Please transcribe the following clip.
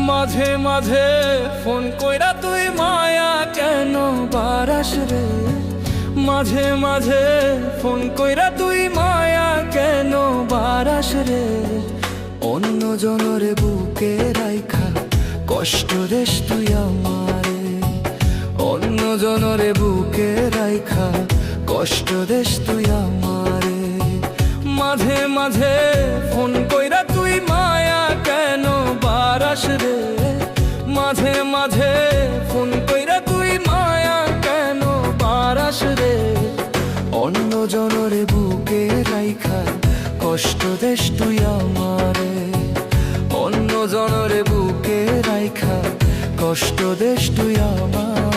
মাঝে মাঝে ফোন কইরা তুই মায়া কেন বারাস রে, মাঝে মাঝে ফোন কইরা তুই মায়া কেন বারাস রে। অন্য জনরে বুকে রাইখা কষ্ট দেশ তুই আমারে, অন্য জনরে বুকে রাইখা কষ্ট দেশ তুই আমারে। মাঝে মাঝে ফোন কইরা তুই মায়া কেন বারাস রে, মাঝে মাঝে ফোন কইরা তুই মায়া কেন বারাস রে। অন্য জনরে বুকে রাইখা কষ্ট দেশ তুই আমারে, অন্য জনরে বুকে রাইখা কষ্ট দেশ তুই আমার।